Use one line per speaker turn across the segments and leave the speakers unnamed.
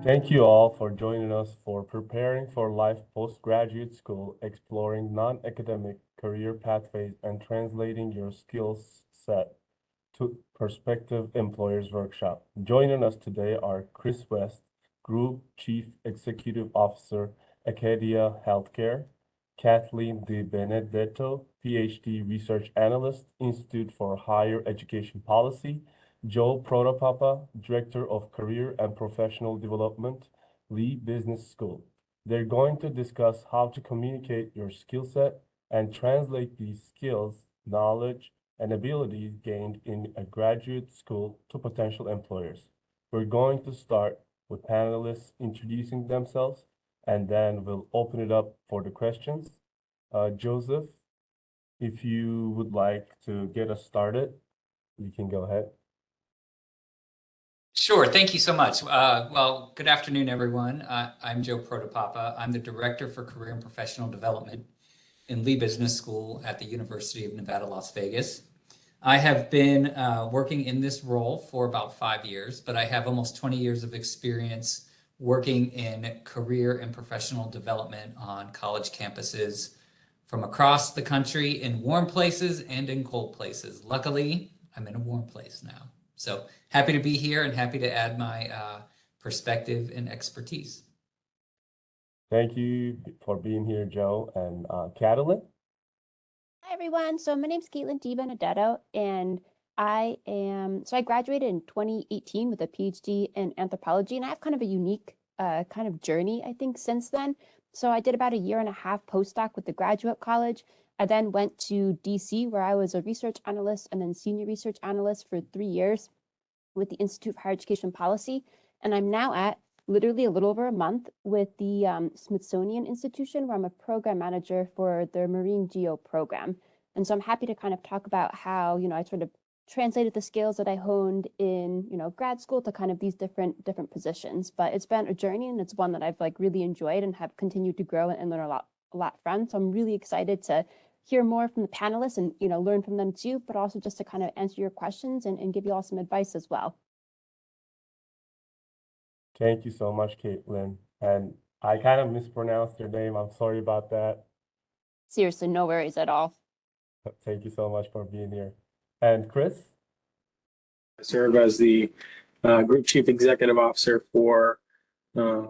Thank you all for joining us for Preparing for Life Postgraduate School, Exploring Non-Academic Career Pathways and Translating Your Skills Set to Prospective Employers Workshop. Joining us today are Chris West, Group Chief Executive Officer, Acadia Healthcare, Katelyn DiBenedetto, Ph.D. Research Analyst, Institute for Higher Education Policy, Joe Protopapa, Director of Career and Professional Development, Lee Business School. They're going to discuss how to communicate your skill set and translate these skills, knowledge, and abilities gained in a graduate school to potential employers. We're going to start with panelists introducing themselves, and then we'll open it up for the questions. Joseph, if you would like to get us started, you can go ahead.
Sure. Thank you so much. Well, good afternoon, everyone. I'm Joe Protopapa. I'm the Director for Career and Professional Development in Lee Business School at the University of Nevada, Las Vegas. I have been working in this role for about 5 years, but I have almost 20 years of experience working in career and professional development on college campuses from across the country in warm places and in cold places. Luckily, I'm in a warm place now. So happy to be here and happy to add my perspective and expertise.
Thank you for being here, Joe. And Katelyn?
Hi, everyone. So my name's Katelyn DiBenedetto, and I graduated in 2018 with a PhD in anthropology, and I have kind of a unique kind of journey, I think, since then. So I did about a year and a half postdoc with the graduate college. I then went to DC, where I was a research analyst and then senior research analyst for 3 years with the Institute for Higher Education Policy. And I'm now at literally a little over a month with the Smithsonian Institution, where I'm a program manager for their Marine Geo program. And so I'm happy to kind of talk about how, I sort of translated the skills that I honed in, grad school to kind of these different positions. But it's been a journey, and it's one that I've really enjoyed and have continued to grow and learn a lot from. So I'm really excited to hear more from the panelists and, learn from them too, but also just to kind of answer your questions and give you all some advice as well.
Thank you so much, Katelyn. And I kind of mispronounced your name. I'm sorry about that.
Seriously, no worries at all.
Thank you so much for being here. And Chris?
I serve as the Group Chief Executive Officer for a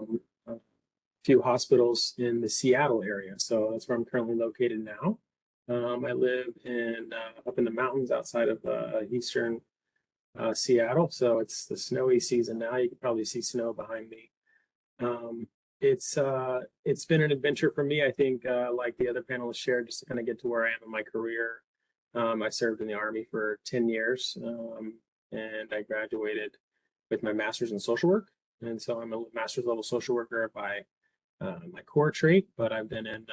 few hospitals in the Seattle area. So that's where I'm currently located now. I live up in the mountains outside of eastern Seattle. So it's the snowy season now. You can probably see snow behind me. It's been an adventure for me, I think, like the other panelists shared, just to kind of get to where I am in my career. I served in the Army for 10 years, and I graduated with my master's in social work. And so I'm a master's level social worker by my core trait, but I've been in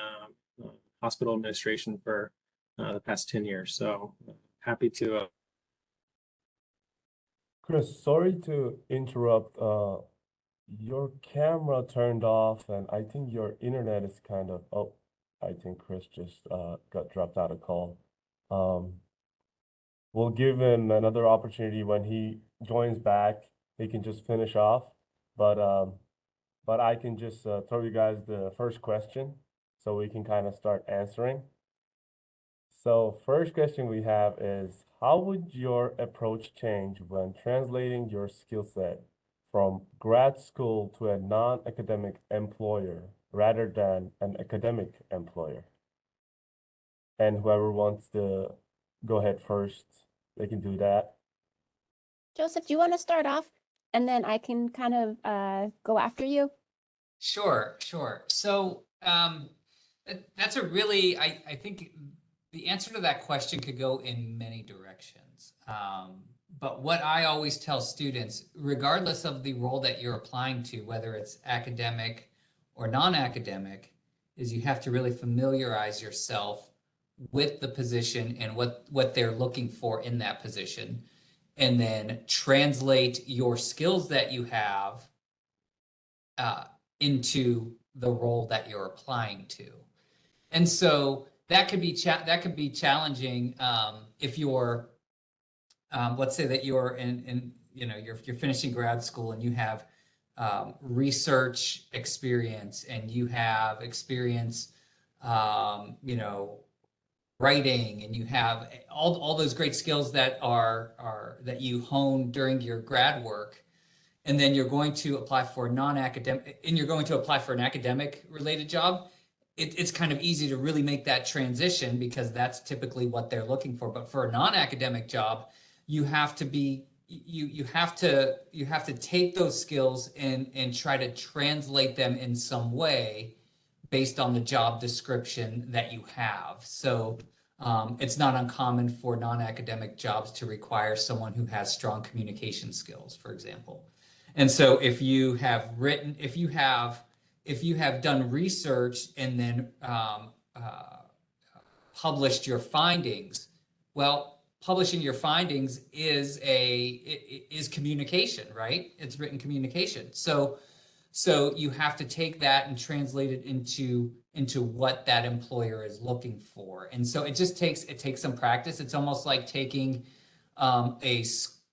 hospital administration for the past 10 years. So happy to.
Chris, sorry to interrupt. Your camera turned off, and I think your internet is kind of, oh, I think Chris just got dropped out of call. We'll give him another opportunity when he joins back. He can just finish off, but I can just throw you guys the first question so we can kind of start answering. So first question we have is, how would your approach change when translating your skill set from grad school to a non-academic employer rather than an academic employer? And whoever wants to go ahead first, they can do that.
Joseph, do you want to start off, and then I can kind of go after you?
Sure. So that's a really, I think the answer to that question could go in many directions. But what I always tell students, regardless of the role that you're applying to, whether it's academic or non-academic, is you have to really familiarize yourself with the position and what they're looking for in that position, and then translate your skills that you have into the role that you're applying to. And so that could be challenging if you're let's say that you're you're finishing grad school and you have research experience and you have experience, you know, writing, and you have all those great skills that that you hone during your grad work, and then you're going to apply for non-academic, and you're going to apply for an academic related job, it's kind of easy to really make that transition because that's typically what they're looking for. But for a non-academic job, you have to be you have to take those skills and try to translate them in some way based on the job description that you have. So it's not uncommon for non-academic jobs to require someone who has strong communication skills, for example. And so if you have done research and then published your findings, well, publishing your findings is communication, right? It's written communication. So you have to take that and translate it into what that employer is looking for. And so it takes some practice. It's almost like taking a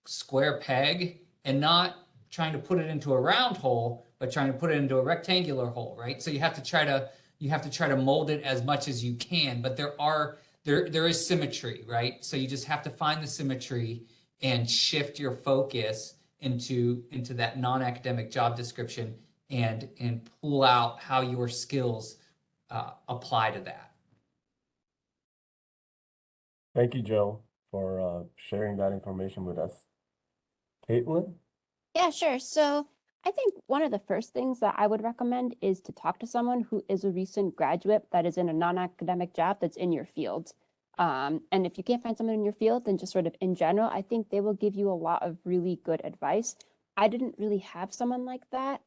square peg and not trying to put it into a round hole, but trying to put it into a rectangular hole, right? So you have to try to mold it as much as you can, but there is symmetry, right? So you just have to find the symmetry and shift your focus into that non-academic job description and pull out how your skills apply to that.
Thank you, Joe, for sharing that information with us. Katelyn?
Yeah, sure. So I think one of the first things that I would recommend is to talk to someone who is a recent graduate that is in a non-academic job that's in your field. And if you can't find someone in your field, then just sort of in general, I think they will give you a lot of really good advice. I didn't really have someone like that.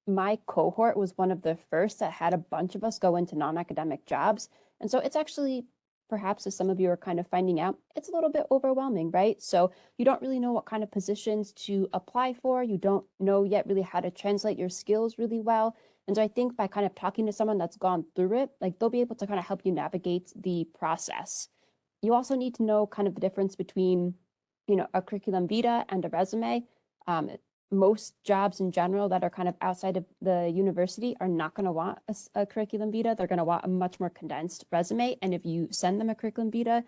My cohort was one of the first that had a bunch of us go into non-academic jobs. And so it's actually, perhaps as some of you are kind of finding out, it's a little bit overwhelming, right? So you don't really know what kind of positions to apply for. You don't know yet really how to translate your skills really well. And so I think by kind of talking to someone that's gone through it, like they'll be able to kind of help you navigate the process. You also need to know kind of the difference between, you know, a curriculum vitae and a resume. Most jobs in general that are kind of outside of the university are not going to want a curriculum vitae. They're going to want a much more condensed resume. And if you send them a curriculum vitae,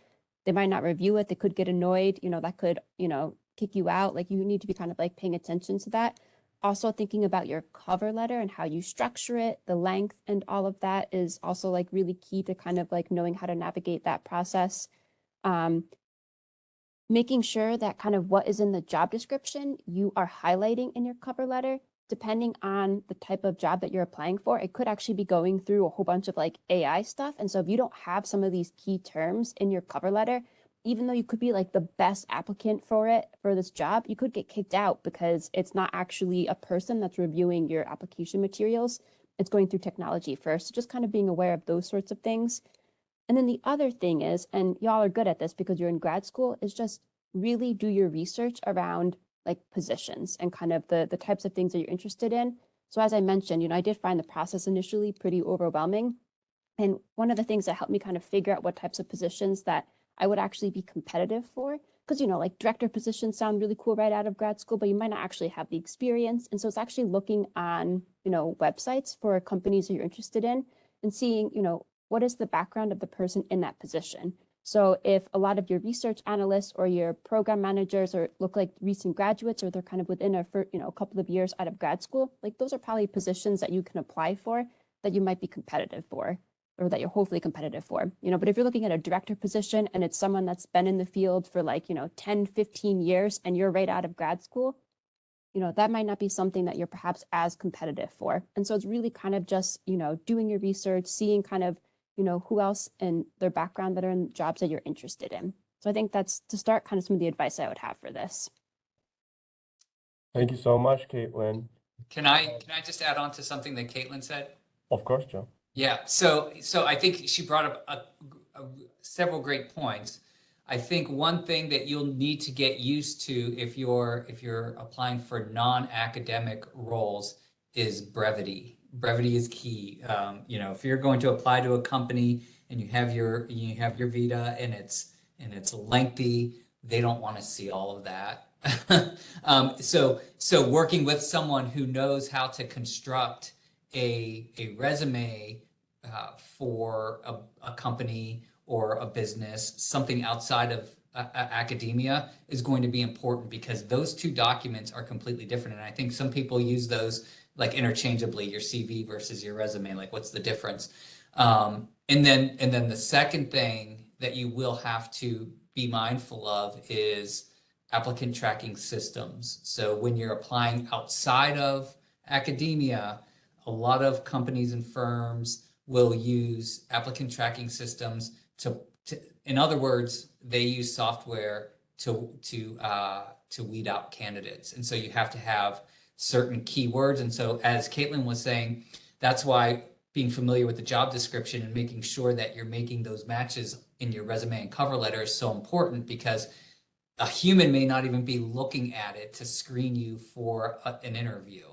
they might not review it. They could get annoyed. You know, that could, you know, kick you out. Like you need to be kind of like paying attention to that. Also thinking about your cover letter and how you structure it, the length and all of that is also like really key to kind of like knowing how to navigate that process. Making sure that kind of what is in the job description you are highlighting in your cover letter, depending on the type of job that you're applying for, it could actually be going through a whole bunch of like AI stuff. And so if you don't have some of these key terms in your cover letter, even though you could be like the best applicant for this job, you could get kicked out because it's not actually a person that's reviewing your application materials. It's going through technology first. So just kind of being aware of those sorts of things. And then the other thing is, and y'all are good at this because you're in grad school, is just really do your research around like positions and kind of the types of things that you're interested in. So as I mentioned, you know, I did find the process initially pretty overwhelming. And one of the things that helped me kind of figure out what types of positions that I would actually be competitive for, because, you know, like director positions sound really cool right out of grad school, but you might not actually have the experience. And so it's actually looking on, you know, websites for companies that you're interested in and seeing, you know, what is the background of the person in that position. So if a lot of your research analysts or your program managers look like recent graduates, or they're kind of within a couple of years out of grad school, like those are probably positions that you can apply for that you might be competitive for, or that you're hopefully competitive for. You know, but if you're looking at a director position and it's someone that's been in the field for like, you know, 10, 15 years and you're right out of grad school, you know, that might not be something that you're perhaps as competitive for. And so it's really kind of just, you know, doing your research, seeing kind of, you know, who else and their background that are in jobs that you're interested in. So I think that's to start kind of some of the advice I would have for this.
Thank you so much, Katelyn.
Can I just add on to something that Katelyn said?
Of course, Joe.
Yeah, so I think she brought up several great points. I think one thing that you'll need to get used to if you're applying for non-academic roles is brevity. Brevity is key. You know, if you're going to apply to a company and you have your vita and it's lengthy, they don't want to see all of that. So working with someone who knows how to construct a resume for a company or a business, something outside of academia is going to be important because those two documents are completely different. And I think some people use those like interchangeably, your CV versus your resume, like what's the difference? And then the second thing that you will have to be mindful of is applicant tracking systems. So when you're applying outside of academia, a lot of companies and firms will use applicant tracking systems to in other words, they use software to weed out candidates. And so you have to have certain keywords. And so as Katelyn was saying, that's why being familiar with the job description and making sure that you're making those matches in your resume and cover letter is so important because a human may not even be looking at it to screen you for an interview.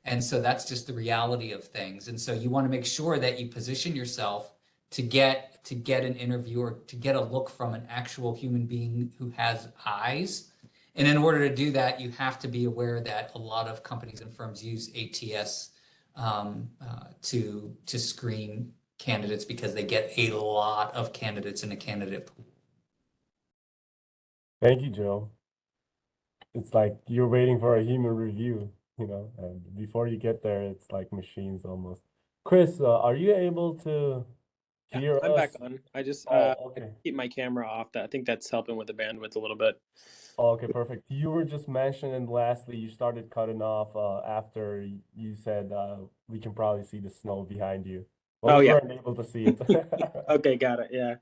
And so that's just the reality of things. And so you want to make sure that you position yourself to get an interview or to get a look from an actual human being who has eyes. And in order to do that, you have to be aware that a lot of companies and firms use ATS to screen candidates because they get a lot of candidates in a candidate pool.
Thank you, Joe. It's like you're waiting for a human review, and before you get there, it's like machines almost. Chris, are you able to
Yeah,
hear
I'm back
us?
on. I just
Oh, okay.
keep my camera off. I think that's helping with the bandwidth a little bit.
Oh, okay, perfect. You were just mentioning, lastly, you started cutting off after you said we can probably see the snow behind you. Well,
Oh
we
yeah.
weren't able to see it.
Okay, got it. Yeah.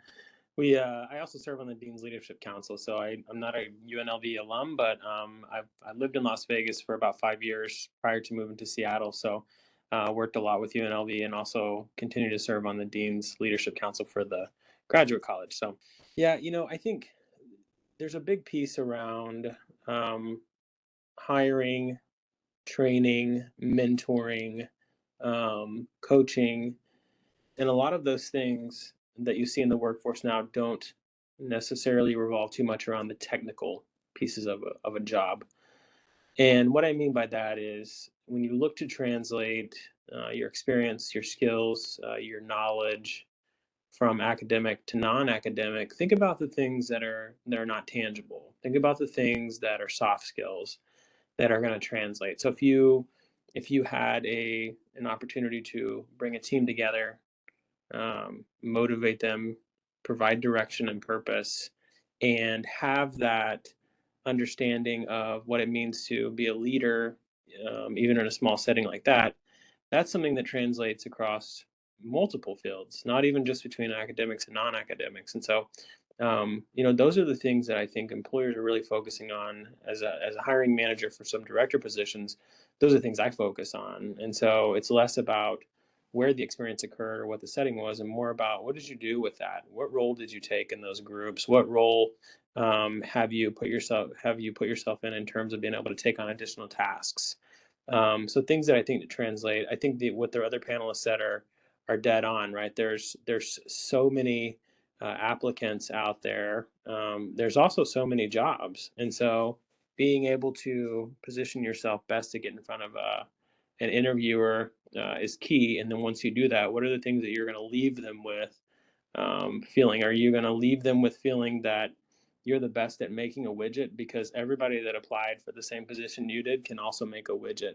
I also serve on the Dean's Leadership Council, so I'm not a UNLV alum, but I lived in Las Vegas for about 5 years prior to moving to Seattle. So worked a lot with UNLV and also continue to serve on the Dean's Leadership Council for the graduate college. So yeah, I think there's a big piece around hiring, training, mentoring, coaching, and a lot of those things that you see in the workforce now don't necessarily revolve too much around the technical pieces of a job. And what I mean by that is when you look to translate your experience, your skills, your knowledge from academic to non-academic, think about the things that are not tangible. Think about the things that are soft skills that are going to translate. So if you had an opportunity to bring a team together, motivate them, provide direction and purpose, and have that understanding of what it means to be a leader, even in a small setting like that, that's something that translates across multiple fields, not even just between academics and non-academics. And so, those are the things that I think employers are really focusing on as a hiring manager for some director positions. Those are things I focus on. And so it's less about where the experience occurred or what the setting was, and more about what did you do with that? What role did you take in those groups? What role have you put yourself in terms of being able to take on additional tasks? So things that I think to translate. I think what the other panelists said are dead on, right? There's so many applicants out there. There's also so many jobs, and so being able to position yourself best to get in front of an interviewer is key. And then once you do that, what are the things that you're going to leave them with feeling? Are you going to leave them with feeling that you're the best at making a widget? Because everybody that applied for the same position you did can also make a widget.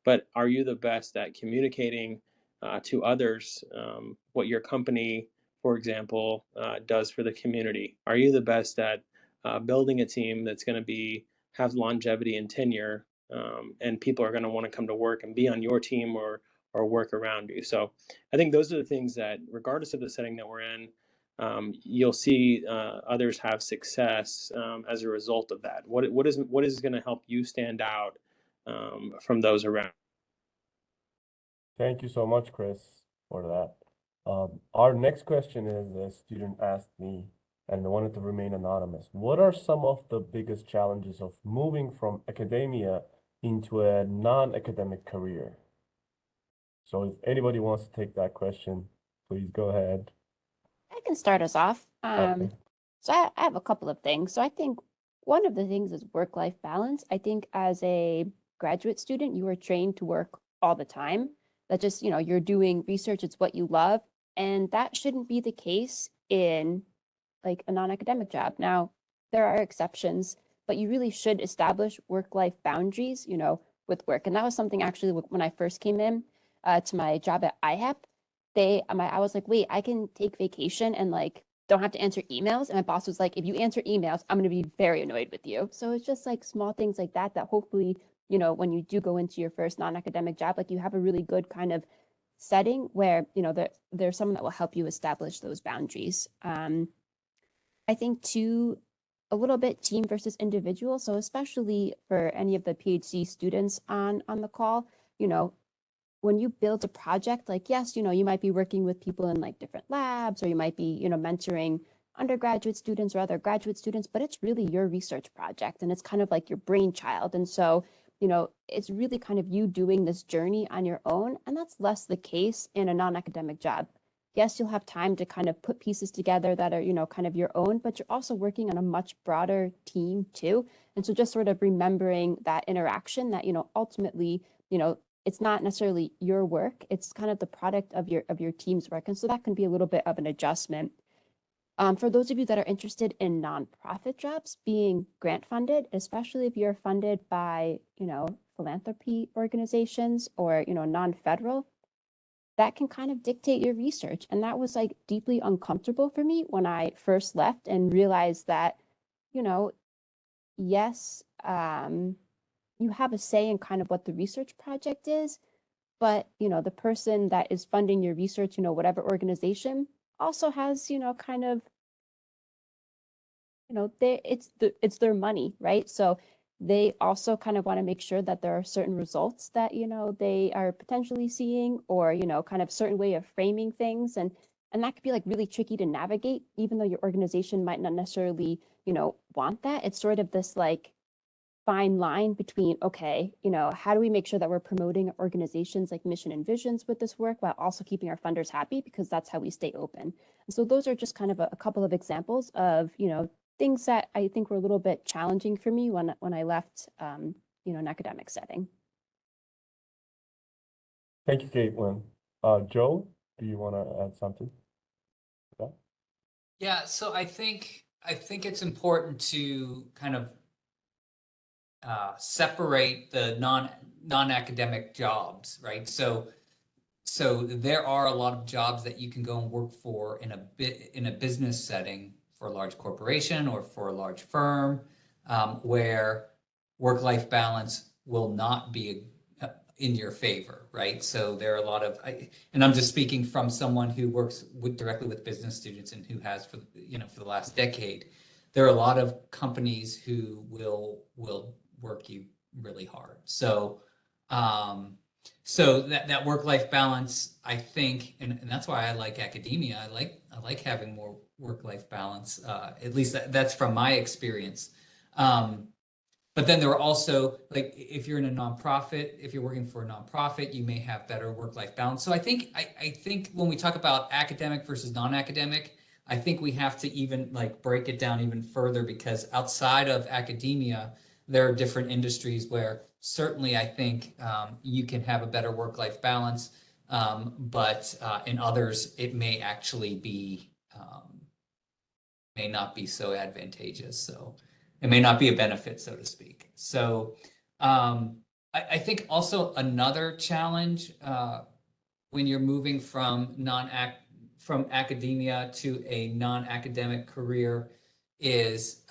But are you the best at communicating to others what your company, for example, does for the community? Are you the best at building a team that's going to have longevity and tenure, and people are going to want to come to work and be on your team or work around you? So I think those are the things that, regardless of the setting that we're in, you'll see others have success as a result of that. What is going to help you stand out from those around?
Thank you so much, Chris, for that. Our next question is a student asked me and wanted to remain anonymous. What are some of the biggest challenges of moving from academia into a non-academic career? So if anybody wants to take that question, please go ahead.
I can start us off.
Okay.
So I have a couple of things. So I think one of the things is work-life balance. I think as a graduate student, you are trained to work all the time. That just, you're doing research, it's what you love. And that shouldn't be the case in like a non-academic job. Now, there are exceptions, but you really should establish work-life boundaries, with work. And that was something actually when I first came in to my job at IHEP. I was like, wait, I can take vacation and like don't have to answer emails. And my boss was like, if you answer emails, I'm going to be very annoyed with you. So it's just like small things like that hopefully, when you do go into your first non-academic job, like you have a really good kind of setting where, there's someone that will help you establish those boundaries. I think too, a little bit team versus individual. So especially for any of the PhD students on the call, when you build a project, like, yes, you might be working with people in like different labs, or you might be, mentoring undergraduate students or other graduate students, but it's really your research project and it's kind of like your brainchild. And so, it's really kind of you doing this journey on your own. And that's less the case in a non-academic job. Yes, you'll have time to kind of put pieces together that are, kind of your own, but you're also working on a much broader team too. And so just sort of remembering that interaction that, ultimately, it's not necessarily your work, it's kind of the product of your team's work. And so that can be a little bit of an adjustment. For those of you that are interested in nonprofit jobs, being grant funded, especially if you're funded by, philanthropy organizations or, non-federal, that can kind of dictate your research. And that was like deeply uncomfortable for me when I first left and realized that, yes, you have a say in kind of what the research project is, but, the person that is funding your research, whatever organization, also has, kind of, it's their money, right? So they also kind of want to make sure that there are certain results that, they are potentially seeing, or, kind of certain way of framing things. And that could be like really tricky to navigate, even though your organization might not necessarily, want that. It's sort of this like fine line between, okay, how do we make sure that we're promoting organizations like mission and visions with this work while also keeping our funders happy, because that's how we stay open. And so those are just kind of a couple of examples of, things that I think were a little bit challenging for me when I left, an academic setting.
Thank you, Katelyn. Joe, do you want to add something?
Yeah, so I think it's important to kind of separate the non-academic jobs, right? So there are a lot of jobs that you can go and work for in a business setting for a large corporation or for a large firm, where work-life balance will not be in your favor, right? So there are a lot of, and I'm just speaking from someone who works directly with business students and who has for the last decade. There are a lot of companies who will work you really hard. So that work-life balance, I think, and that's why I like academia. I like having more work-life balance. At least that's from my experience. But then there are also, like, if you're in a nonprofit, if you're working for a nonprofit, you may have better work-life balance. So I think when we talk about academic versus non-academic, I think we have to even like break it down even further, because outside of academia, there are different industries where certainly I think you can have a better work-life balance, but in others it may actually be may not be so advantageous. So it may not be a benefit, so to speak. So I think also another challenge when you're moving from academia to a non-academic career is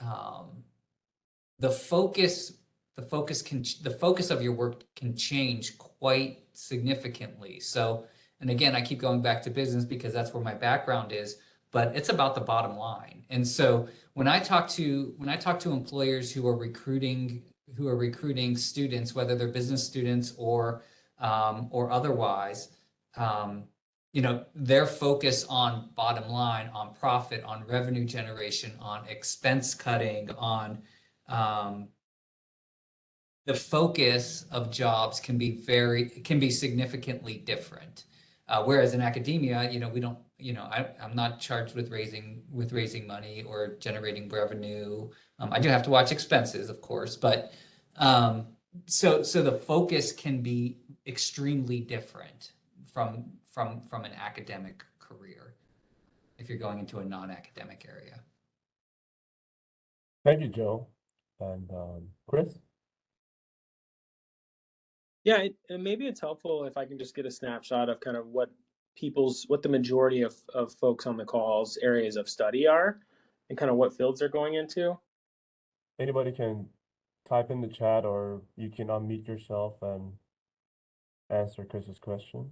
the focus of your work can change quite significantly. So, and again, I keep going back to business because that's where my background is, but it's about the bottom line. And so when I talk to employers who are recruiting students, whether they're business students or otherwise, their focus on bottom line, on profit, on revenue generation, on expense cutting, on the focus of jobs can be significantly different. Whereas in academia, we don't, I'm not charged with raising money or generating revenue. I do have to watch expenses, of course, but so the focus can be extremely different from an academic career if you're going into a non-academic area.
Thank you, Joe. And Chris?
Yeah, and maybe it's helpful if I can just get a snapshot of kind of what the majority of folks on the call's areas of study are and kind of what fields they're going into.
Anybody can type in the chat, or you can unmute yourself and answer Chris's question.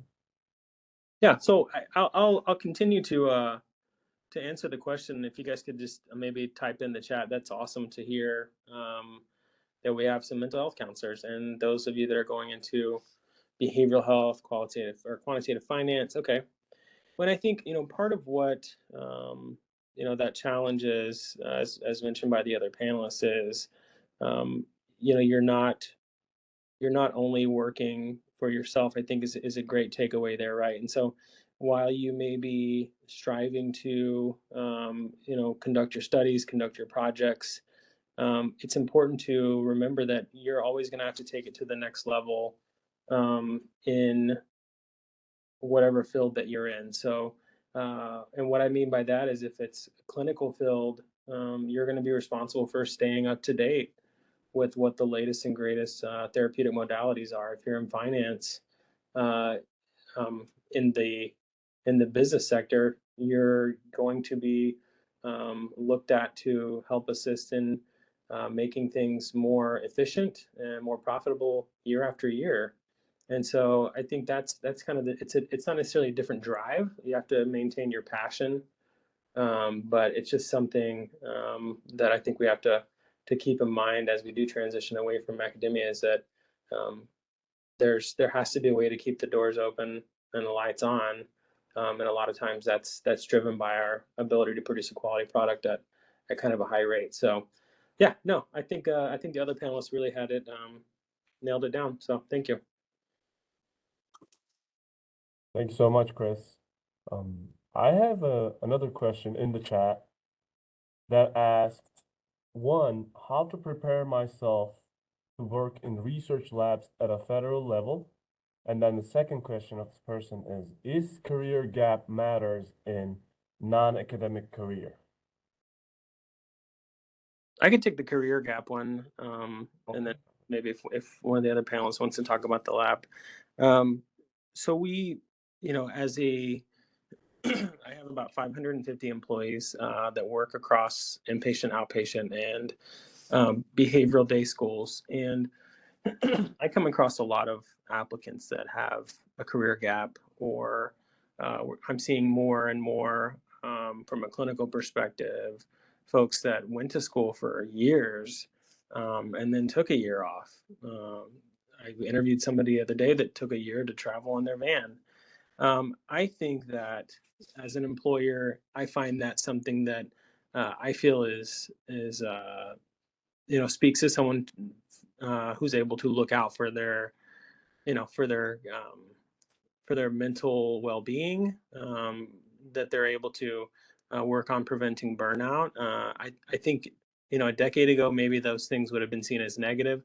Yeah, so I'll continue to answer the question. If you guys could just maybe type in the chat, that's awesome to hear that we have some mental health counselors, and those of you that are going into behavioral health, qualitative or quantitative finance. Okay, but I think part of what that challenge is, as mentioned by the other panelists, is you're not only working for yourself. I think is a great takeaway there, right? And so while you may be striving to conduct your studies, conduct your projects, it's important to remember that you're always going to have to take it to the next level in whatever field that you're in. So, and what I mean by that is if it's a clinical field, you're going to be responsible for staying up to date with what the latest and greatest therapeutic modalities are. If you're in finance, uh, in the business sector, you're going to be looked at to help assist in making things more efficient and more profitable year after year. And so I think that's kind of it's not necessarily a different drive. You have to maintain your passion, but it's just something that I think we have to keep in mind as we do transition away from academia, is that um, there has to be a way to keep the doors open and the lights on, and a lot of times that's driven by our ability to produce a quality product at kind of a high rate. So, yeah, no, I think the other panelists really had it nailed it down. So, thank you.
Thank you so much, Chris. I have another question in the chat that asked, one, how to prepare myself to work in research labs at a federal level? And then the second question of this person is career gap matters in non-academic career?
I could take the career gap one, and then maybe if one of the other panelists wants to talk about the lab. So we, as a I have about 550 employees that work across inpatient, outpatient, and behavioral day schools. And I come across a lot of applicants that have a career gap, or I'm seeing more and more from a clinical perspective, folks that went to school for years and then took a year off. I interviewed somebody the other day that took a year to travel in their van. I think that as an employer, I find that something that I feel is speaks to someone who's able to look out for their you know for their mental well-being, that they're able to work on preventing burnout. I think a decade ago maybe those things would have been seen as negative.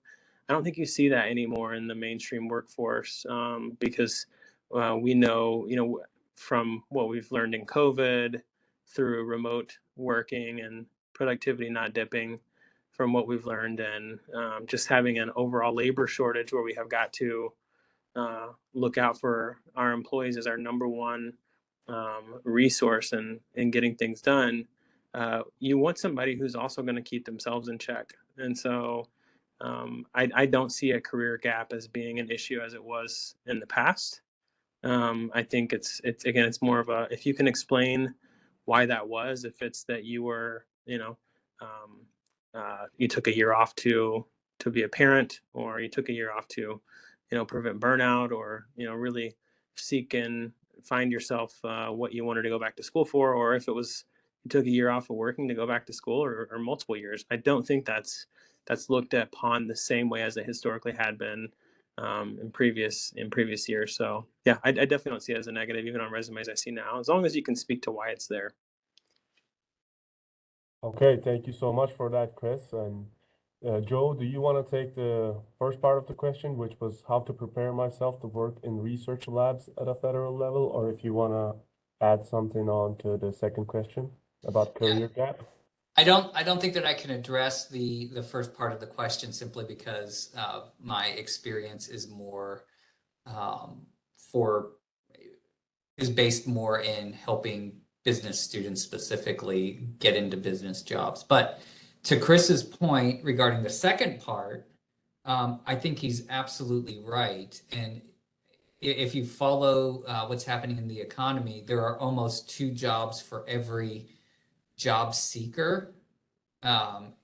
I don't think you see that anymore in the mainstream workforce, because we know from what we've learned in COVID, through remote working and productivity not dipping, from what we've learned, and just having an overall labor shortage where we have got to look out for our employees as our number one resource in getting things done. You want somebody who's also going to keep themselves in check. And so I don't see a career gap as being an issue as it was in the past. I think it's again, it's more of a, if you can explain why that was, if it's that you were, you took a year off to be a parent, or you took a year off to, prevent burnout, or, really seek and find yourself what you wanted to go back to school for, or if it was you took a year off of working to go back to school, or multiple years. I don't think that's looked upon the same way as it historically had been. in previous years. So yeah, I definitely don't see it as a negative, even on resumes I see now, as long as you can speak to why it's there.
Okay, thank you so much for that, Chris. And Joe, do you want to take the first part of the question, which was how to prepare myself to work in research labs at a federal level, or if you want to add something on to the second question about career gap?
I don't think that I can address the first part of the question simply because my experience is more for is based more in helping business students specifically get into business jobs. But to Chris's point regarding the second part, I think he's absolutely right. And if you follow what's happening in the economy, there are almost 2 jobs for every job seeker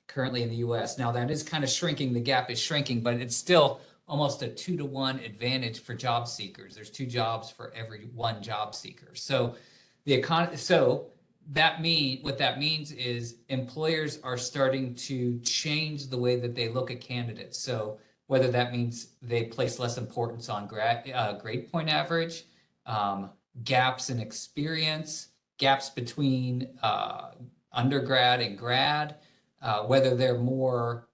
currently in the US. Now that is kind of shrinking, the gap is shrinking, but it's still almost a 2-to-1 advantage for job seekers. There's 2 jobs for every 1 job seeker. So what that means is employers are starting to change the way that they look at candidates. So whether that means they place less importance on grade point average, gaps in experience, gaps between undergrad and grad, whether they're more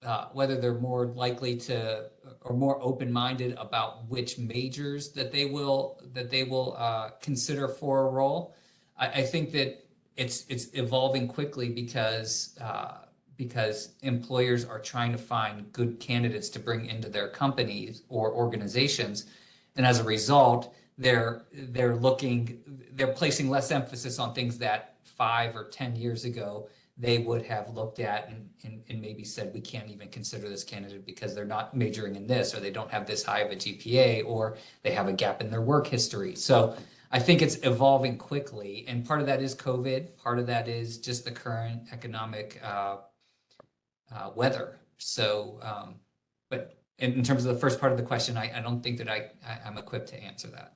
likely to or more open-minded about which majors that they will consider for a role. I think that it's evolving quickly because employers are trying to find good candidates to bring into their companies or organizations, and as a result, they're placing less emphasis on things that 5 or 10 years ago they would have looked at and maybe said, we can't even consider this candidate because they're not majoring in this, or they don't have this high of a GPA, or they have a gap in their work history. So I think it's evolving quickly. And part of that is COVID. Part of that is just the current economic weather. So, but in terms of the first part of the question, I don't think that I'm equipped to answer that.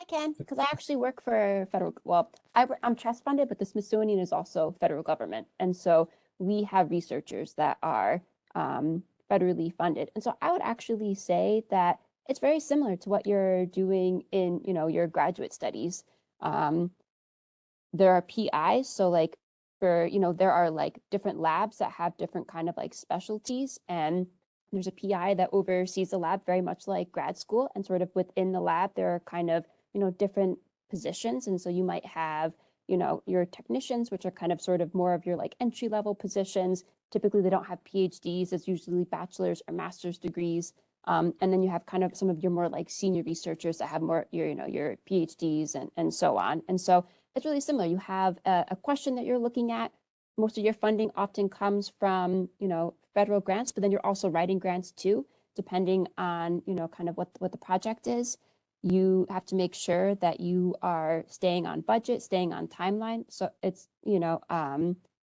I can, because I actually work for federal, well, I'm trust funded, but the Smithsonian is also federal government. And so we have researchers that are federally funded. And so I would actually say that it's very similar to what you're doing in, your graduate studies. There are PIs, so like there are like different labs that have different kind of like specialties, and there's a PI that oversees the lab very much like grad school, and sort of within the lab there are kind of different positions. And so you might have your technicians, which are kind of sort of more of your like entry level positions. Typically they don't have PhDs, it's usually bachelor's or master's degrees. And then you have kind of some of your more like senior researchers that have more your PhDs and so on. And so it's really similar. You have a question that you're looking at. Most of your funding often comes from federal grants, but then you're also writing grants too, depending on kind of what the project is. You have to make sure that you are staying on budget, staying on timeline. So it's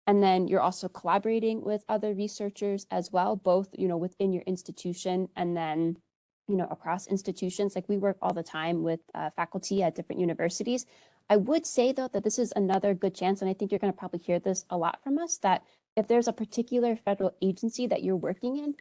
and then you're also collaborating with other researchers as well, both within your institution and then across institutions. Like we work all the time with faculty at different universities. I would say though that this is another good chance, and I think you're going to probably hear this a lot from us, that if there's a particular federal agency that you're working in,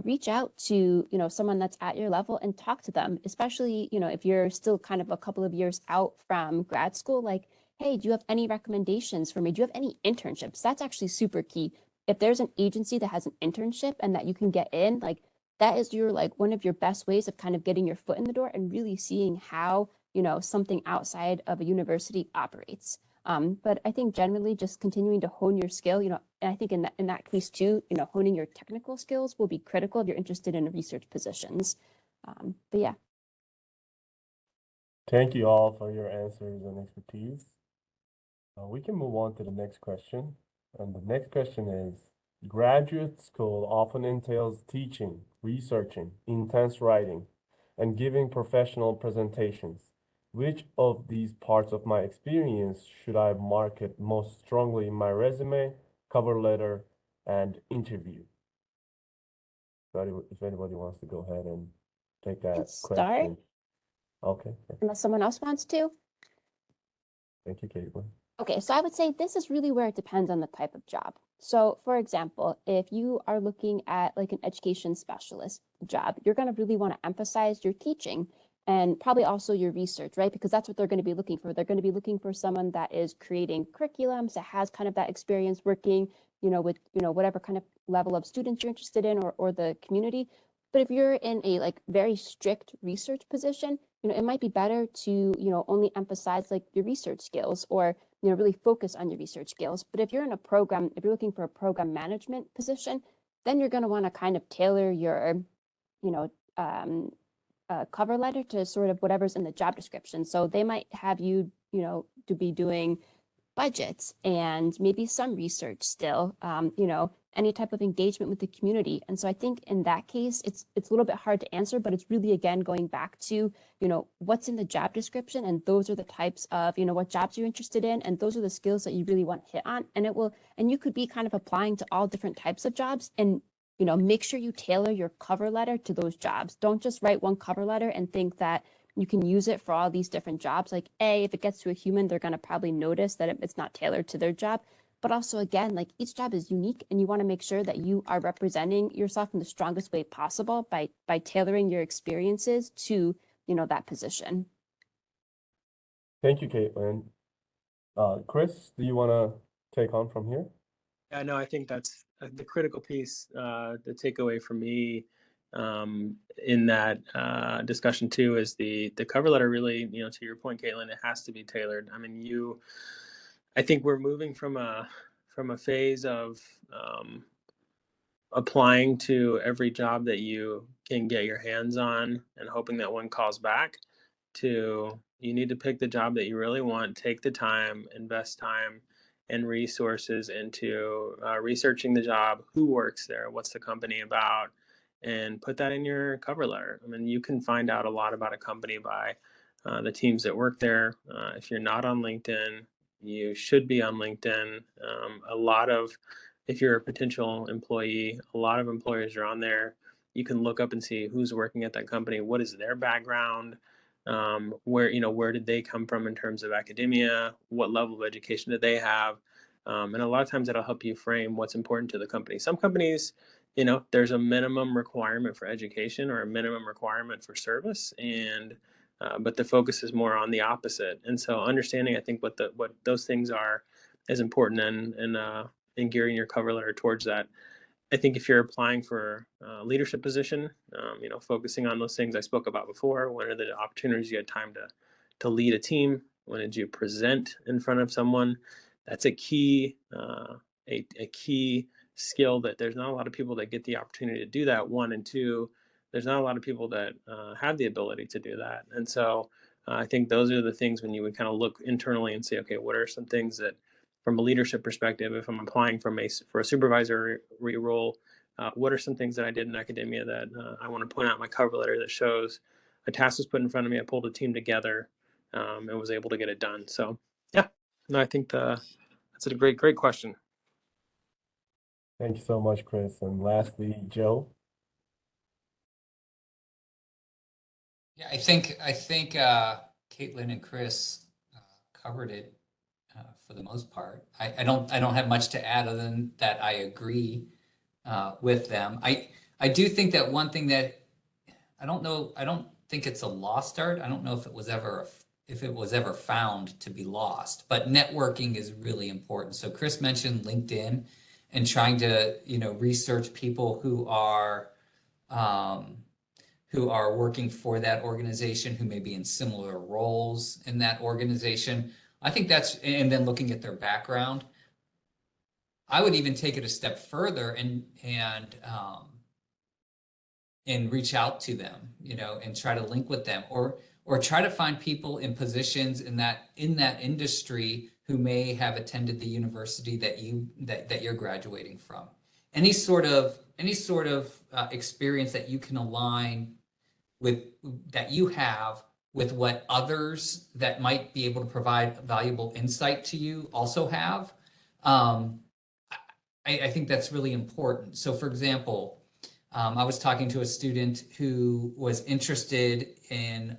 reach out to someone that's at your level and talk to them, especially if you're still kind of a couple of years out from grad school. Like, hey, do you have any recommendations for me? Do you have any internships? That's actually super key. If there's an agency that has an internship and that you can get in, like that is one of your best ways of kind of getting your foot in the door and really seeing how something outside of a university operates. But I think generally just continuing to hone your skill, and I think in that case too, honing your technical skills will be critical if you're interested in research positions. But yeah.
Thank you all for your answers and expertise. We can move on to the next question. And the next question is, graduate school often entails teaching, researching, intense writing, and giving professional presentations. Which of these parts of my experience should I market most strongly in my resume, cover letter, and interview? If anybody wants to go ahead and take that
Start.
question. Okay.
Unless someone else wants to.
Thank you, Katelyn.
Okay, so I would say this is really where it depends on the type of job. So for example, if you are looking at like an education specialist job, you're going to really want to emphasize your teaching and probably also your research, right? Because that's what they're going to be looking for. They're going to be looking for someone that is creating curriculums, that has kind of that experience working, with, whatever kind of level of students you're interested in or the community. But if you're in a like very strict research position, it might be better to, only emphasize like your research skills or, really focus on your research skills. But if you're in a program, if you're looking for a program management position, then you're going to want to kind of tailor your, you know, cover letter to sort of whatever's in the job description. So they might have you, to be doing budgets and maybe some research still, any type of engagement with the community. And so I think in that case, it's a little bit hard to answer, but it's really, again, going back to, what's in the job description. And those are the types of, what jobs you're interested in. And those are the skills that you really want to hit on. And you could be kind of applying to all different types of jobs and, make sure you tailor your cover letter to those jobs. Don't just write one cover letter and think that you can use it for all these different jobs. Like if it gets to a human, they're going to probably notice that it's not tailored to their job. But also, again, like each job is unique and you want to make sure that you are representing yourself in the strongest way possible by tailoring your experiences to, that position.
Thank you, Katelyn. Chris, do you want to take on from here?
Yeah, no, I think that's the critical piece, the takeaway for me in that discussion too is the cover letter really, to your point, Katelyn, it has to be tailored. I mean, I think we're moving from a phase of applying to every job that you can get your hands on and hoping that one calls back to you need to pick the job that you really want, take the time, invest time and resources into researching the job, who works there, what's the company about, and put that in your cover letter. I mean, you can find out a lot about a company by the teams that work there. If you're not on LinkedIn, you should be on LinkedIn. If you're a potential employee, a lot of employers are on there. You can look up and see who's working at that company, what is their background, where did they come from in terms of academia, what level of education did they have, and a lot of times that'll help you frame what's important to the company. Some companies, there's a minimum requirement for education or a minimum requirement for service, and but the focus is more on the opposite. And so understanding, I think, what those things are is important in gearing your cover letter towards that. I think if you're applying for a leadership position, focusing on those things I spoke about before, when are the opportunities you had time to lead a team? When did you present in front of someone? That's a key a key skill that there's not a lot of people that get the opportunity to do that. One, and two, there's not a lot of people that have the ability to do that. And so I think those are the things when you would kind of look internally and say, okay, what are some things that from a leadership perspective, if I'm applying for a supervisory role, what are some things that I did in academia that I want to point out in my cover letter that shows a task was put in front of me, I pulled a team together, and was able to get it done. So yeah, no, I think that's a great question.
Thank you so much, Chris. And lastly, Joe.
Yeah, I think Katelyn and Chris covered it for the most part. I don't have much to add other than that I agree with them. I do think that one thing that I don't think it's a lost art. I don't know if it was ever found to be lost, but networking is really important. So Chris mentioned LinkedIn and trying to, research people who are working for that organization, who may be in similar roles in that organization. I think and then looking at their background. I would even take it a step further and reach out to them, and try to link with them, or try to find people in positions in that industry who may have attended the university that you're graduating from. Any sort of experience that you can align with, that you have with what others that might be able to provide valuable insight to you also have. I think that's really important. So for example, I was talking to a student who was interested in,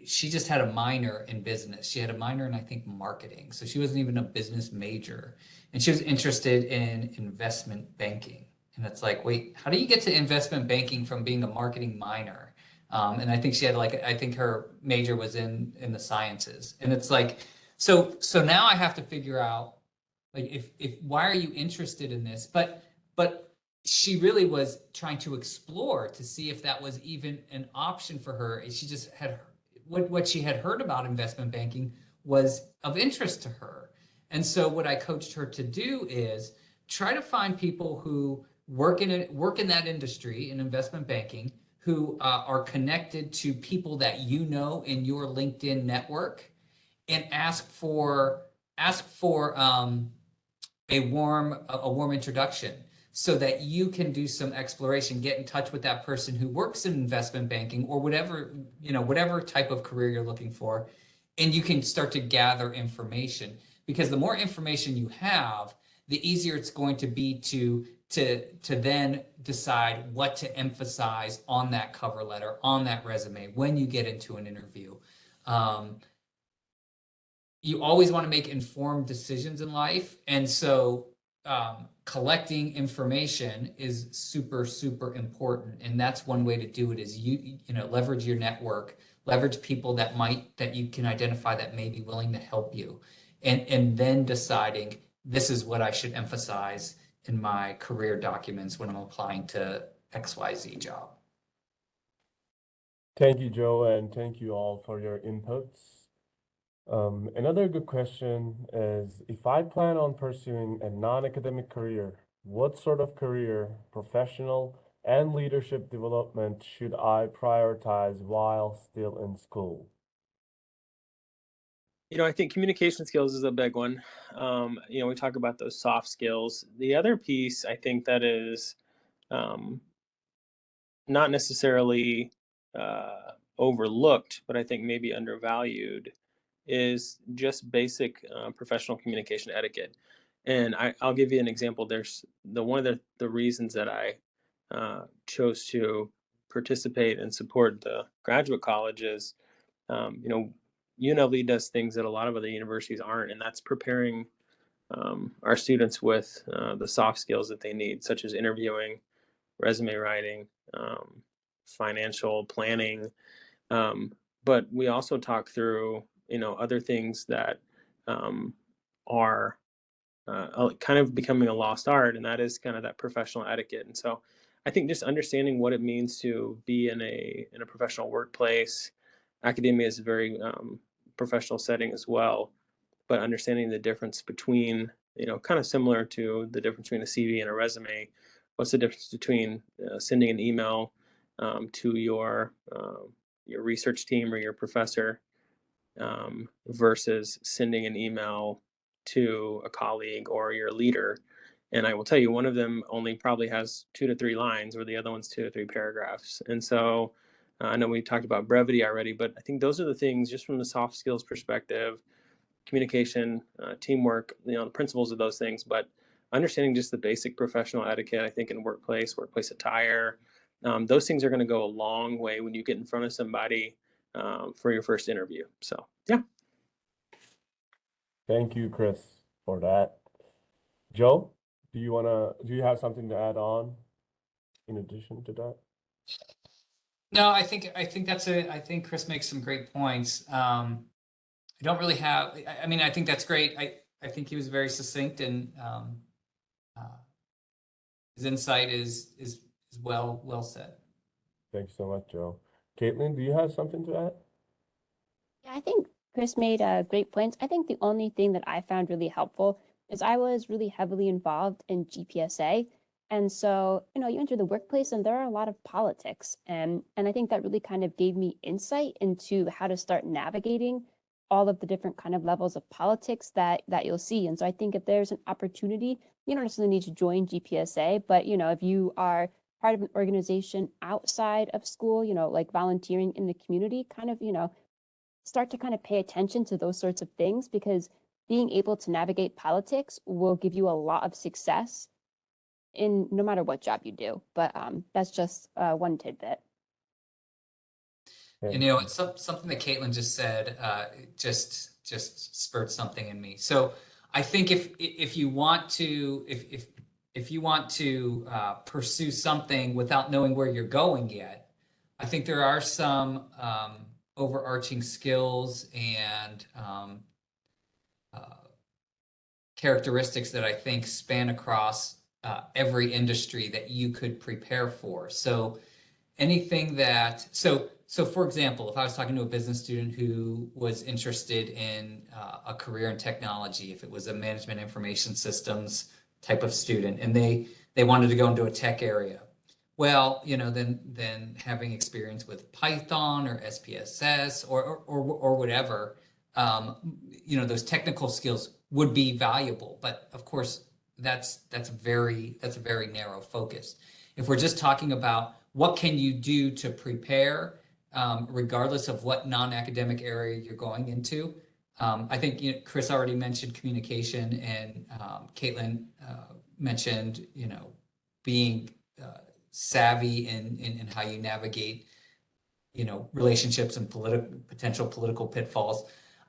she just had a minor in business. She had a minor in, I think, marketing. So she wasn't even a business major. and she was interested in investment banking. And it's like, wait, how do you get to investment banking from being a marketing minor? And I think she had I think her major was in the sciences. And it's like, so now I have to figure out, like, if why are you interested in this? But she really was trying to explore to see if that was even an option for her. She just had what she had heard about investment banking was of interest to her. And so what I coached her to do is try to find people who work in that industry in investment banking, who are connected to people that you know in your LinkedIn network, and ask for a warm introduction, so that you can do some exploration, get in touch with that person who works in investment banking or whatever type of career you're looking for, and you can start to gather information. Because the more information you have, the easier it's going to be to then decide what to emphasize on that cover letter, on that resume, when you get into an interview. You always want to make informed decisions in life. And so collecting information is super, super important. And that's one way to do it, is leverage your network, leverage people that you can identify that may be willing to help you. And then deciding, this is what I should emphasize in my career documents when I'm applying to XYZ job.
Thank you, Joe, and thank you all for your inputs. Another good question is, if I plan on pursuing a non-academic career, what sort of career, professional, and leadership development should I prioritize while still in school?
I think communication skills is a big one. We talk about those soft skills. The other piece, I think, that is not necessarily overlooked, but I think maybe undervalued, is just basic professional communication etiquette. And I'll give you an example. There's one of the reasons that I chose to participate and support the graduate colleges. UNLV does things that a lot of other universities aren't, and that's preparing our students with the soft skills that they need, such as interviewing, resume writing, financial planning. But we also talk through, other things that are kind of becoming a lost art, and that is kind of that professional etiquette. And so I think just understanding what it means to be in a professional workplace. Academia is a very professional setting as well, but understanding the difference between, kind of similar to the difference between a CV and a resume. What's the difference between sending an email to your research team or your professor versus sending an email to a colleague or your leader? And I will tell you, one of them only probably has 2 to 3 lines, or the other one's 2 to 3 paragraphs. And so I know we talked about brevity already, but I think those are the things, just from the soft skills perspective, communication, teamwork, the principles of those things, but understanding just the basic professional etiquette, I think, in workplace attire. Those things are going to go a long way when you get in front of somebody for your first interview. So, yeah.
Thank you, Chris, for that. Joe, do you have something to add on in addition to that?
No, I think I think Chris makes some great points. I don't really have, I mean, I think that's great. I think he was very succinct, and his insight is well said.
Thanks so much, Joe. Katelyn, do you have something to add?
Yeah, I think Chris made great points. I think the only thing that I found really helpful is I was really heavily involved in GPSA. And so, you enter the workplace and there are a lot of politics. And I think that really kind of gave me insight into how to start navigating all of the different kind of levels of politics that you'll see. And so I think if there's an opportunity, you don't necessarily need to join GPSA, but if you are part of an organization outside of school, like volunteering in the community, kind of, start to kind of pay attention to those sorts of things, because being able to navigate politics will give you a lot of success in no matter what job you do. But that's just one tidbit.
And it's something that Katelyn just said just spurred something in me. So I think if you want to if you want to pursue something without knowing where you're going yet, I think there are some overarching skills and characteristics that I think span across every industry that you could prepare for. So anything that, so for example, if I was talking to a business student who was interested in a career in technology, if it was a management information systems type of student, and they wanted to go into a tech area, well, then having experience with Python or SPSS or whatever, those technical skills would be valuable. But of course, that's a very narrow focus. If we're just talking about what can you do to prepare, regardless of what non-academic area you're going into, I think Chris already mentioned communication, and Katelyn mentioned being savvy in how you navigate relationships and potential political pitfalls.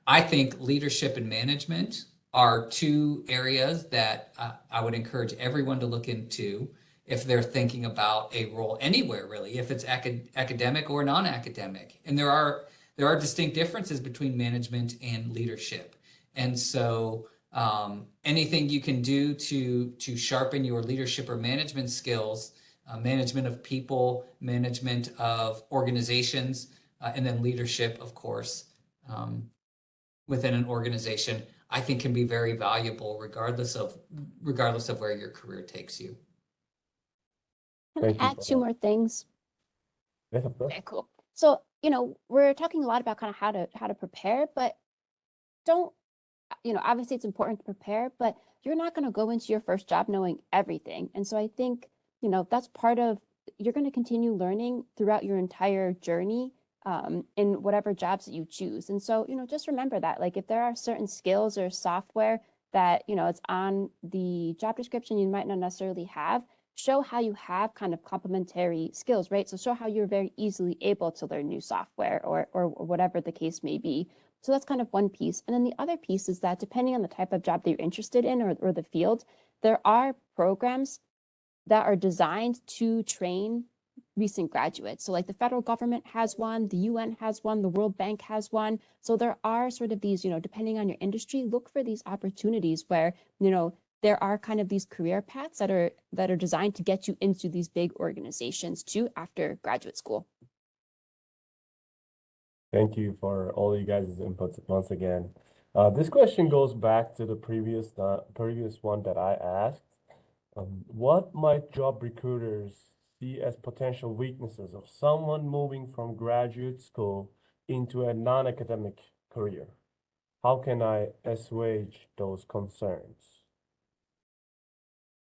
I think leadership and management are two areas that I would encourage everyone to look into if they're thinking about a role anywhere, really, if it's academic or non-academic. And there are distinct differences between management and leadership. And so anything you can do to sharpen your leadership or management skills, management of people, management of organizations, and then leadership, of course, within an organization, I think can be very valuable regardless of where your career takes you.
Can I
Thank you
add
for
two
that.
more things?
Yes, of course.
Okay, cool. So, we're talking a lot about kind of how to prepare, but don't, obviously it's important to prepare, but you're not going to go into your first job knowing everything. And so I think, that's part of, you're going to continue learning throughout your entire journey in whatever jobs that you choose. And so, just remember that, like, if there are certain skills or software that, it's on the job description you might not necessarily have, show how you have kind of complementary skills, right? So show how you're very easily able to learn new software or whatever the case may be. So that's kind of one piece. And then the other piece is that depending on the type of job that you're interested in or the field, there are programs that are designed to train recent graduates. So like the federal government has one, the UN has one, the World Bank has one. So there are sort of these, depending on your industry, look for these opportunities where, there are kind of these career paths that are designed to get you into these big organizations too after graduate school.
Thank you for all you guys' inputs once again. This question goes back to the previous one that I asked. What might job recruiters see as potential weaknesses of someone moving from graduate school into a non-academic career? How can I assuage those concerns?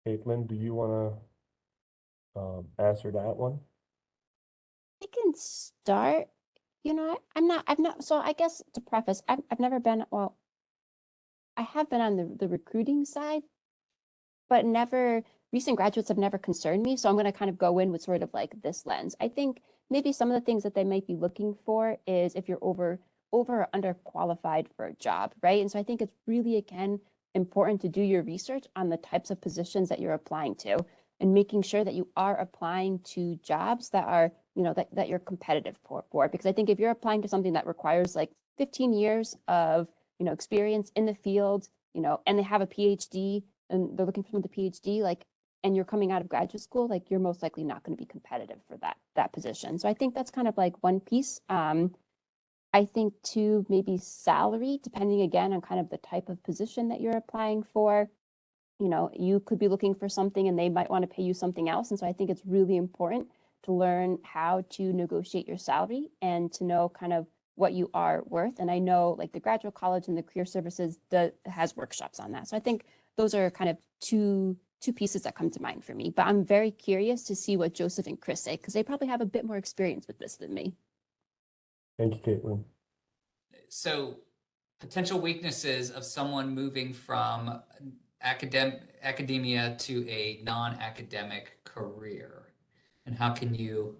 Katelyn, do you want to answer that one?
I can start. So I guess to preface, I've never been, well, I have been on the recruiting side, but recent graduates have never concerned me. So I'm going to kind of go in with sort of like this lens. I think maybe some of the things that they might be looking for is if you're over or underqualified for a job, right? And so I think it's really, again, important to do your research on the types of positions that you're applying to and making sure that you are applying to jobs that are, that you're competitive for. Because I think if you're applying to something that requires like 15 years of, experience in the field, and they have a PhD and they're looking for someone with a PhD, like, and you're coming out of graduate school, like you're most likely not going to be competitive for that position. So I think that's kind of like one piece. I think too, maybe salary, depending again on kind of the type of position that you're applying for. You could be looking for something and they might want to pay you something else. And so I think it's really important to learn how to negotiate your salary and to know kind of what you are worth. And I know like the graduate college and the career services has workshops on that. So I think those are kind of two pieces that come to mind for me. But I'm very curious to see what Joseph and Chris say, because they probably have a bit more experience with this than me.
Thank you, Katelyn.
So potential weaknesses of someone moving from academia to a non-academic career, and how can you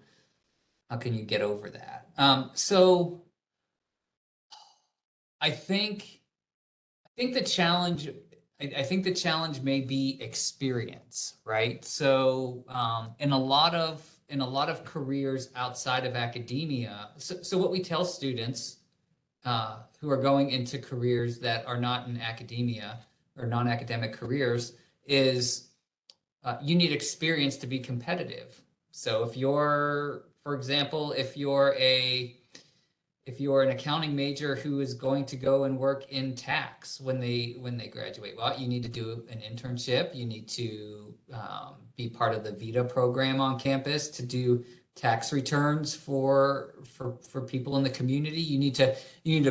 get over that? So I think the challenge I think the challenge may be experience, right? So in a lot of careers outside of academia, so what we tell students who are going into careers that are not in academia or non-academic careers is you need experience to be competitive. So if you're, for example, if you're an accounting major who is going to go and work in tax when they graduate, well, you need to do an internship. You need to be part of the VITA program on campus to do tax returns for people in the community. You need to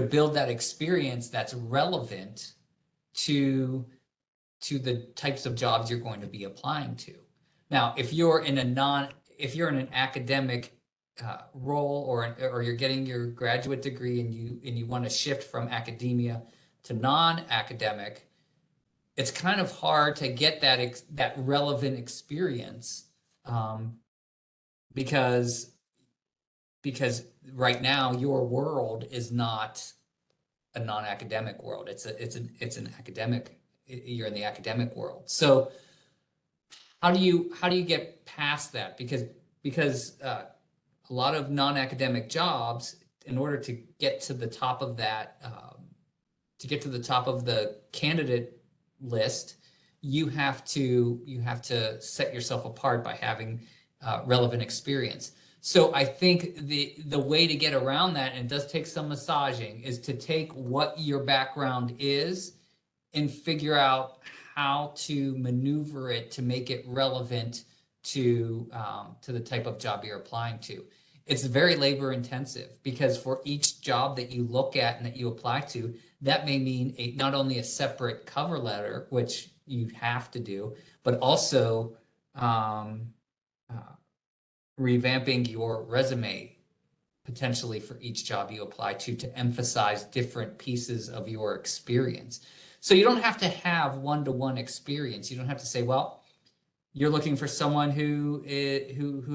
build that experience that's relevant to the types of jobs you're going to be applying to. Now, if you're in an academic role or you're getting your graduate degree and you want to shift from academia to non-academic, it's kind of hard to get that relevant experience because right now your world is not a non-academic world. It's an academic. You're in the academic world. So how do you get past that? Because a lot of non-academic jobs, in order to get to the top of that, to get to the top of the candidate list, you have to set yourself apart by having relevant experience. So I think the way to get around that, and it does take some massaging, is to take what your background is and figure out how to maneuver it to make it relevant to the type of job you're applying to. It's very labor intensive because for each job that you look at and that you apply to, that may mean not only a separate cover letter, which you have to do, but also revamping your resume potentially for each job you apply to emphasize different pieces of your experience. So you don't have to have one-to-one experience. You don't have to say, well, you're looking for someone who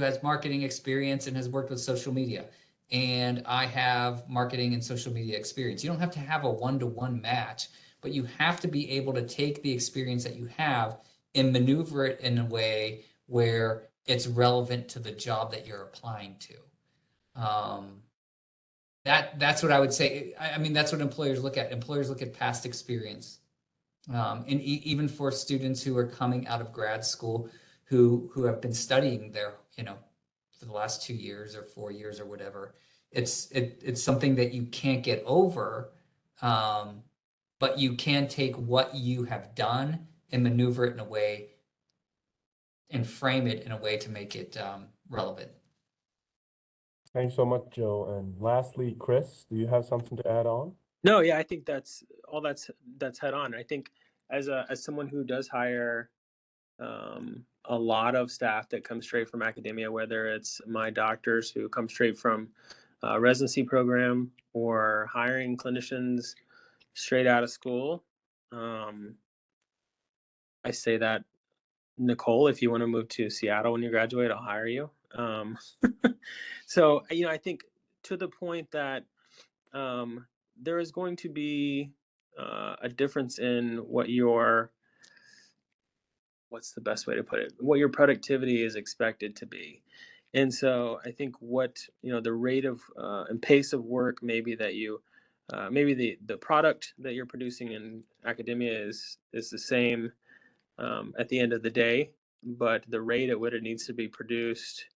has marketing experience and has worked with social media, and I have marketing and social media experience. You don't have to have a one-to-one match, but you have to be able to take the experience that you have and maneuver it in a way where it's relevant to the job that you're applying to. That's what I would say. I mean, that's what employers look at. Employers look at past experience. And even for students who are coming out of grad school who have been studying there, for the last 2 years or 4 years or whatever, it's something that you can't get over, but you can take what you have done and maneuver it in a way and frame it in a way to make it relevant.
Thanks so much, Joe. And lastly, Chris, do you have something to add on?
No, yeah, I think that's head on. I think as someone who does hire a lot of staff that come straight from academia, whether it's my doctors who come straight from a residency program or hiring clinicians straight out of school, I say that, Nicole, if you want to move to Seattle when you graduate, I'll hire you. So, I think to the point that there is going to be a difference in what's the best way to put it? What your productivity is expected to be. And so I think the rate of and pace of work maybe that maybe the product that you're producing in academia is the same at the end of the day, but the rate at which it needs to be produced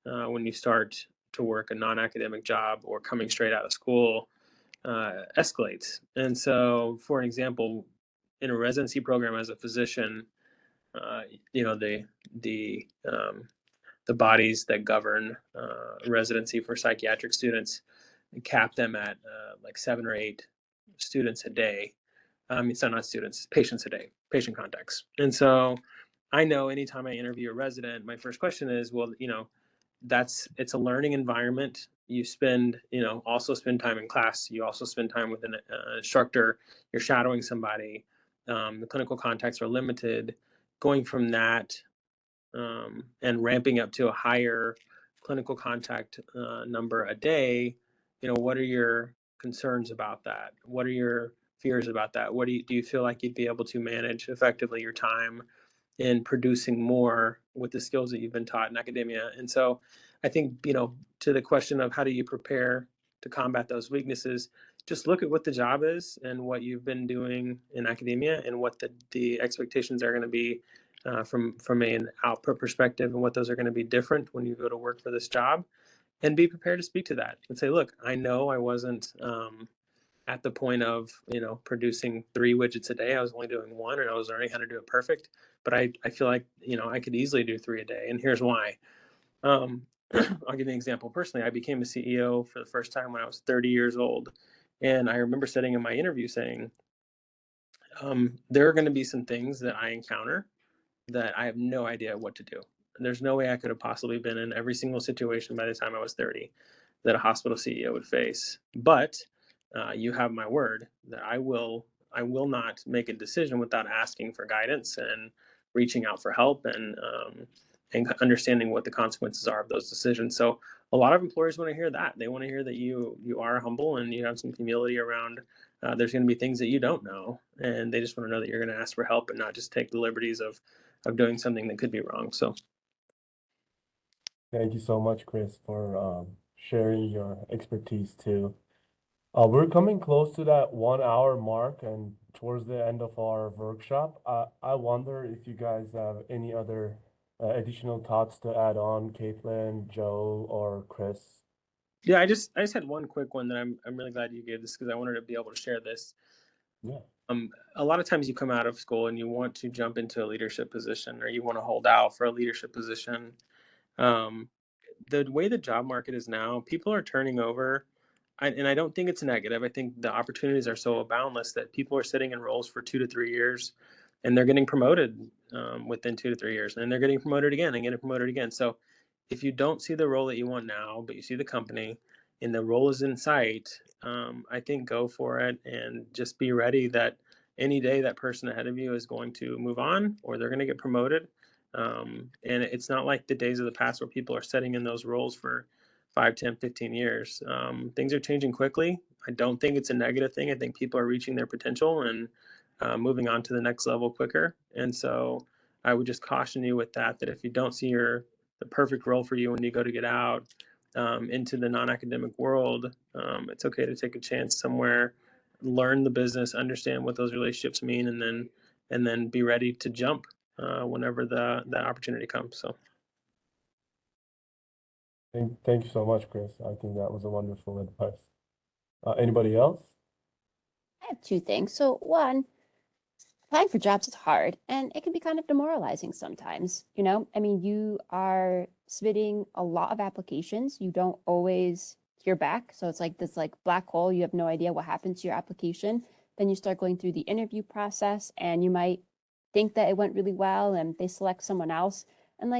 when you start to work a non-academic job or coming straight out of school escalates. And so, for an example, in a residency program as a physician, the bodies that govern residency for psychiatric students cap them at like 7 or 8 students a day. So not students, patients a day, patient contacts. And so I know anytime I interview a resident, my first question is, well, it's a learning environment. You also spend time in class. You also spend time with an instructor. You're shadowing somebody. The clinical contacts are limited. Going from that and ramping up to a higher clinical contact number a day, what are your concerns about that? What are your fears about that? What do you feel like you'd be able to manage effectively your time in producing more with the skills that you've been taught in academia? And so I think, to the question of how do you prepare to combat those weaknesses, just look at what the job is and what you've been doing in academia and what the expectations are going to be from an output perspective, and what those are going to be different when you go to work for this job, and be prepared to speak to that and say, look, I know I wasn't at the point of producing 3 widgets a day. I was only doing 1, and I was learning how to do it perfect, but I feel like I could easily do 3 a day, and here's why. I'll give you an example. Personally, I became a CEO for the first time when I was 30 years old, and I remember sitting in my interview saying, there are going to be some things that I encounter that I have no idea what to do. And there's no way I could have possibly been in every single situation by the time I was 30 that a hospital CEO would face. But you have my word that I will not make a decision without asking for guidance and reaching out for help, and understanding what the consequences are of those decisions. So a lot of employers want to hear that. They want to hear that you are humble and you have some humility around. There's going to be things that you don't know, and they just want to know that you're going to ask for help and not just take the liberties of doing something that could be wrong. So
Thank you so much, Chris, for sharing your expertise too. We're coming close to that 1 hour mark and towards the end of our workshop. I wonder if you guys have any other additional thoughts to add on, Katelyn, Joe, or Chris.
yeah, I just had one quick one that I'm really glad you gave this, because I wanted to be able to share this.
Yeah.
A lot of times you come out of school and you want to jump into a leadership position, or you want to hold out for a leadership position. The way the job market is now, people are turning over, and I don't think it's negative. I think the opportunities are so boundless that people are sitting in roles for 2 to 3 years, and they're getting promoted within 2 to 3 years, and they're getting promoted again and getting promoted again. So if you don't see the role that you want now, but you see the company and the role is in sight, I think go for it, and just be ready that any day that person ahead of you is going to move on, or they're going to get promoted. And it's not like the days of the past where people are sitting in those roles for 5, 10, 15 years. Things are changing quickly. I don't think it's a negative thing. I think people are reaching their potential and moving on to the next level quicker. And so I would just caution you with that if you don't see the perfect role for you when you go to get out into the non-academic world, it's okay to take a chance somewhere, learn the business, understand what those relationships mean, and then be ready to jump whenever that opportunity comes. So
Thank you so much, Chris. I think that was a wonderful advice. Anybody else?
I have 2 things. So one, applying for jobs is hard and it can be kind of demoralizing sometimes. I mean, you are submitting a lot of applications. You don't always hear back. So it's like this black hole. You have no idea what happened to your application. Then you start going through the interview process and you might think that it went really well and they select someone else, and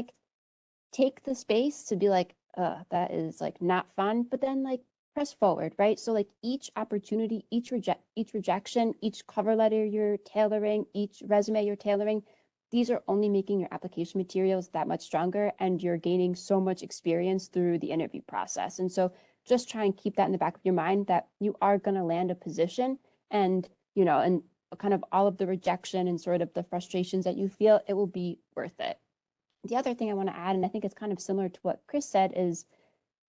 take the space to be like, that is not fun, but then press forward, right? So each opportunity, each rejection, each cover letter you're tailoring, each resume you're tailoring, these are only making your application materials that much stronger, and you're gaining so much experience through the interview process. And so just try and keep that in the back of your mind, that you are going to land a position, and and kind of all of the rejection and sort of the frustrations that you feel, it will be worth it. The other thing I want to add, and I think it's kind of similar to what Chris said, is,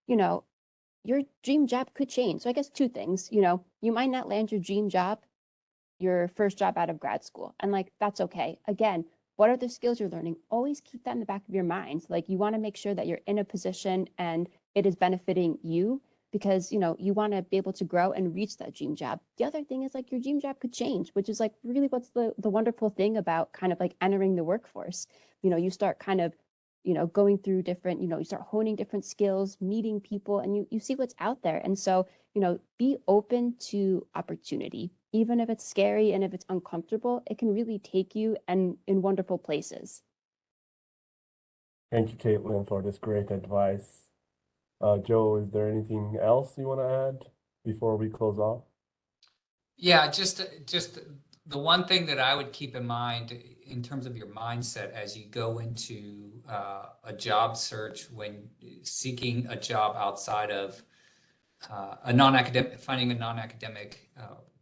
your dream job could change. So I guess 2 things, you might not land your dream job, your first job out of grad school, and that's okay. Again, what are the skills you're learning? Always keep that in the back of your mind. You want to make sure that you're in a position and it is benefiting you, because you want to be able to grow and reach that dream job. The other thing is your dream job could change, which is really what's the wonderful thing about kind of entering the workforce. You start kind of going through different, you start honing different skills, meeting people, and you see what's out there. And so be open to opportunity. Even if it's scary and if it's uncomfortable, it can really take you and in wonderful places.
Thank you, Katelyn, for this great advice. Joe, is there anything else you want to add before we close off?
Yeah, just the one thing that I would keep in mind in terms of your mindset as you go into a job search when seeking a job outside of finding a non-academic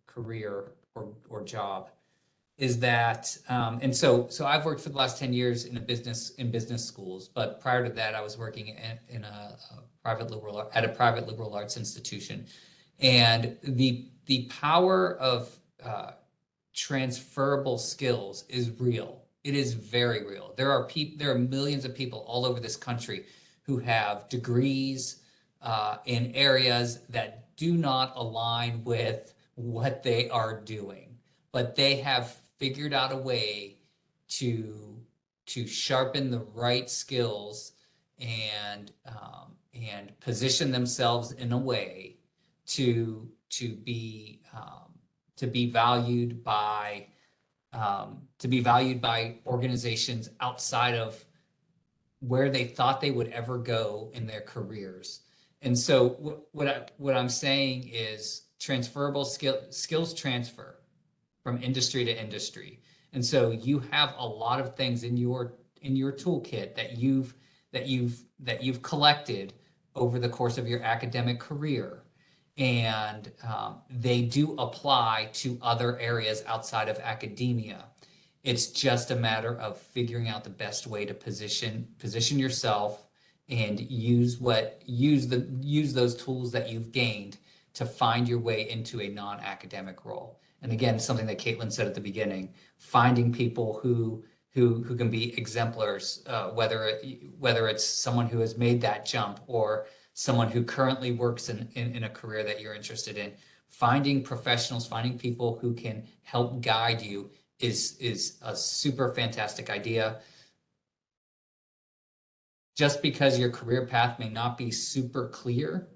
career or job. Is that and so I've worked for the last 10 years in business schools, but prior to that I was working in a private liberal arts institution, and the power of transferable skills is real. It is very real. There are millions of people all over this country who have degrees in areas that do not align with what they are doing, but they have figured out a way to sharpen the right skills and position themselves in a way to be valued by organizations outside of where they thought they would ever go in their careers. And so what I'm saying is transferable skills transfer from industry to industry. And so you have a lot of things in your toolkit that you've collected over the course of your academic career, and they do apply to other areas outside of academia. It's just a matter of figuring out the best way to position yourself and use those tools that you've gained to find your way into a non-academic role. And again, something that Katelyn said at the beginning, finding people who can be exemplars, whether it's someone who has made that jump or someone who currently works in a career that you're interested in. Finding professionals, finding people who can help guide you is a super fantastic idea. Just because your career path may not be super clear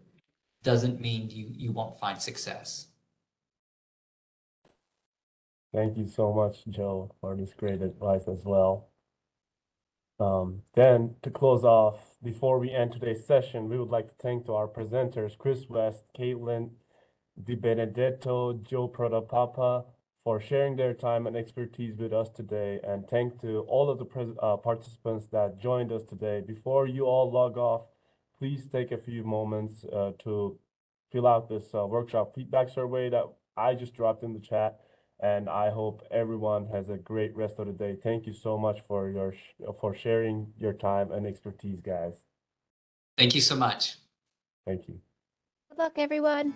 doesn't mean you won't find success.
Thank you so much, Joe, for this great advice as well. Then to close off, before we end today's session, we would like to thank to our presenters, Chris West, Katelyn, DiBenedetto, Joe Protopapa, for sharing their time and expertise with us today. And thank to all of the participants that joined us today. Before you all log off, please take a few moments to fill out this workshop feedback survey that I just dropped in the chat. And I hope everyone has a great rest of the day. Thank you so much for sharing your time and expertise, guys.
Thank you so much.
Thank you.
Good luck, everyone.